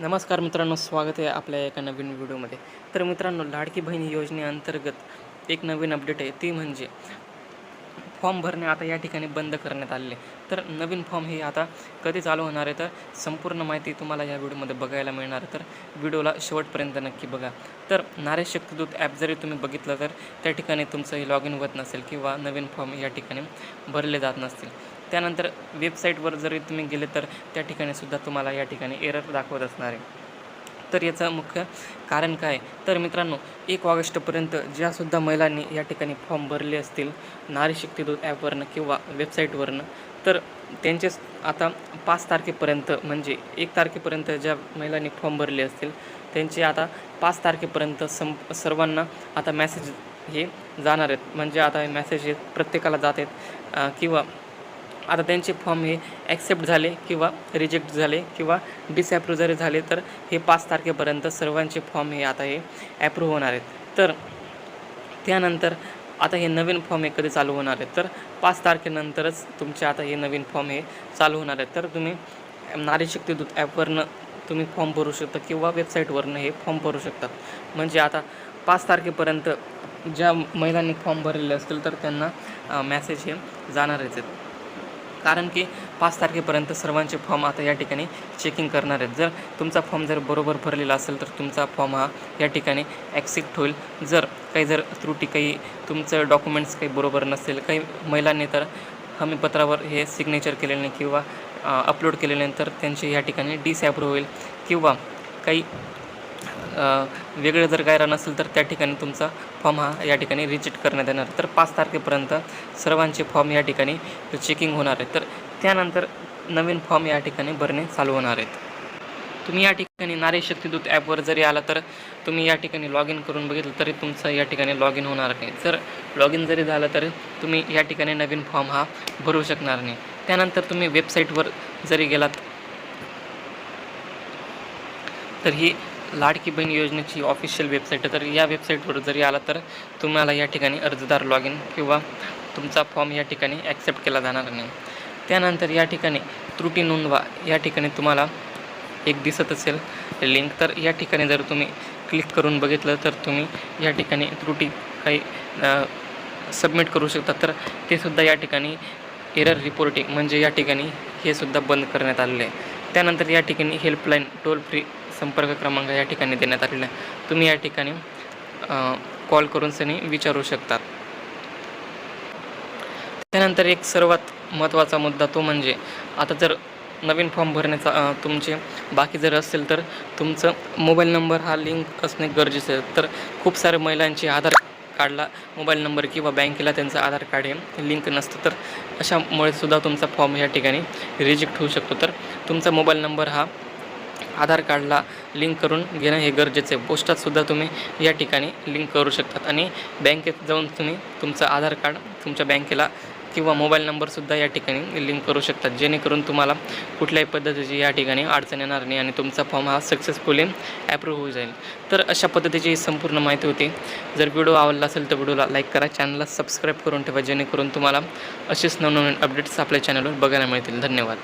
नमस्कार मित्रांनो, स्वागत आहे आपल्या एका नवीन व्हिडिओमध्ये. तर मित्रांनो, लाडकी बहीण योजनेअंतर्गत एक नवीन अपडेट आहे, ती म्हणजे फॉर्म भरणे आता या ठिकाणी बंद करण्यात आलेले. तर नवीन फॉर्म हे आता कधी चालू होणार आहे, तर संपूर्ण माहिती तुम्हाला या व्हिडिओमध्ये बघायला मिळणार आहे. तर व्हिडिओला शेवटपर्यंत नक्की बघा. तर नारी शक्तिदूत ॲप जरी तुम्ही बघितलं, तर त्या ठिकाणी तुमचं हे लॉग इन होत नसेल किंवा नवीन फॉर्म या ठिकाणी भरले जात नसतील. त्यानंतर वेबसाईटवर जरी तुम्ही गेले, तर त्या ठिकाणी सुद्धा तुम्हाला या ठिकाणी एरर दाखवत असणार आहे. तर याचं मुख्य कारण काय? तर मित्रांनो, 1 ऑगस्टपर्यंत ज्यासुद्धा महिलांनी या ठिकाणी फॉर्म भरले असतील नारी शक्तिदूत ॲपवरनं किंवा वेबसाईटवरनं, तर त्यांचेच आता 5 तारखेपर्यंत म्हणजे 1 तारखेपर्यंत ज्या महिलांनी फॉर्म भरले असतील, त्यांचे आता 5 तारखेपर्यंत सर्वांना आता मेसेज हे जाणार आहेत. म्हणजे आता हे मेसेज हे प्रत्येकाला जात आहेत किंवा आता त्यांचे फॉर्म हे ॲक्सेप्ट झाले किंवा रिजेक्ट झाले किंवा डिसॲप्रूव्ह जरी झाले, तर हे 5 तारखेपर्यंत सर्वांचे फॉर्म हे आता हे ॲप्रूव्ह होणार आहेत. तर त्यानंतर आता हे नवीन फॉर्म हे कधी चालू होणार आहेत, तर 5 तारखेनंतरच तुमचे आता हे नवीन फॉर्म हे चालू होणार आहेत. तर तुम्ही नारी शक्तिदूत ॲपवरनं तुम्ही फॉर्म भरू शकता किंवा वेबसाईटवरनं हे फॉर्म भरू शकतात. म्हणजे आता 5 तारखेपर्यंत ज्या महिलांनी फॉर्म भरलेले असतील, तर त्यांना मॅसेज हे जाणारच आहेत. कारण की 5 तारखेपर्यंत सर्वांचे फॉर्म आता या ठिकाणी चेकिंग करणार आहेत. जर तुमचा फॉर्म जर बरोबर भरलेला असेल, तर तुमचा फॉर्म हा या ठिकाणी ॲक्सेप्ट होईल. जर त्रुटी, काही तुमचं डॉक्युमेंट्स काही बरोबर नसेल, काही महिलांनी तर हमीपत्रावर हे सिग्नेचर केलेले नाही किंवा अपलोड केलेले नाही, तर त्यांचे या ठिकाणी डिसॲप्रूव्ह होईल किंवा काही वेगळं जर काय नसेल, तर त्या ठिकाणी तुमचा फॉर्म हा या ठिकाणी रिजेक्ट करण्यात येणार. तर 5 तारखेपर्यंत सर्वांचे फॉर्म या ठिकाणी चेकिंग होणार आहे. तर त्यानंतर नवीन फॉर्म या ठिकाणी भरणे चालू होणार आहेत. तुम्ही या ठिकाणी नारी शक्तिदूत ॲपवर जरी आला, तर तुम्ही या ठिकाणी लॉग इन करून बघितलं तरी तुमचं या ठिकाणी लॉग इन होणार नाही. जर लॉग इन जरी झालं, तर तुम्ही या ठिकाणी नवीन फॉर्म हा भरू शकणार नाही. त्यानंतर तुम्ही वेबसाईटवर जरी गेलात, तर ही लाडकी बहीण योजनेची ऑफिशियल वेबसाईट आहे. तर या वेबसाईटवर जरी आला, तर तुम्हाला या ठिकाणी अर्जदार लॉग इन किंवा तुमचा फॉर्म या ठिकाणी ॲक्सेप्ट केला जाणार नाही. त्यानंतर या ठिकाणी त्रुटी नोंदवा या ठिकाणी तुम्हाला एक दिसत असेल लिंक, तर या ठिकाणी जर तुम्ही क्लिक करून बघितलं, तर तुम्ही या ठिकाणी त्रुटी काही सबमिट करू शकता. तर ते सुद्धा या ठिकाणी एरर रिपोर्टिंग म्हणजे या ठिकाणी हे सुद्धा बंद करण्यात आलेले आहे. त्यानंतर या ठिकाणी हेल्पलाईन टोल फ्री संपर्क क्रमांक या ठिकाणी देण्यात आलेला आहे. तुम्ही या ठिकाणी कॉल करून सनी विचारू शकतात. त्यानंतर एक सर्वात महत्त्वाचा मुद्दा तो म्हणजे आता जर नवीन फॉर्म भरण्याचा तुमचे बाकी जर असेल, तर तुमचं मोबाईल नंबर हा लिंक असणे गरजेचं आहे. तर खूप साऱ्या महिलांची आधार कार्डला मोबाईल नंबर किंवा बँकेला त्यांचं आधार कार्ड हे लिंक नसतं. तर अशामुळे सुद्धा तुमचा फॉर्म या ठिकाणी रिजेक्ट होऊ शकतो. तर तुमचा मोबाईल नंबर हा आधार कार्डला लिंक करून घेणं हे गरजेचं आहे. पोस्टातसुद्धा तुम्ही या ठिकाणी लिंक करू शकतात आणि बँकेत जाऊन तुम्ही तुमचं आधार कार्ड तुमच्या बँकेला किंवा मोबाईल नंबरसुद्धा या ठिकाणी लिंक करू शकतात, जेणेकरून तुम्हाला कुठल्याही पद्धतीची या ठिकाणी अडचण येणार नाही आणि तुमचा फॉर्म हा सक्सेसफुली ॲप्रूव्ह होऊन जाईल. तर अशा पद्धतीची संपूर्ण माहिती होती. जर व्हिडिओ आवडला असेल, तर व्हिडिओला लाईक करा, चॅनलला सबस्क्राईब करून ठेवा, जेणेकरून तुम्हाला असेच नवनवीन अपडेट्स आपल्या चॅनलवर बघायला मिळतील. धन्यवाद.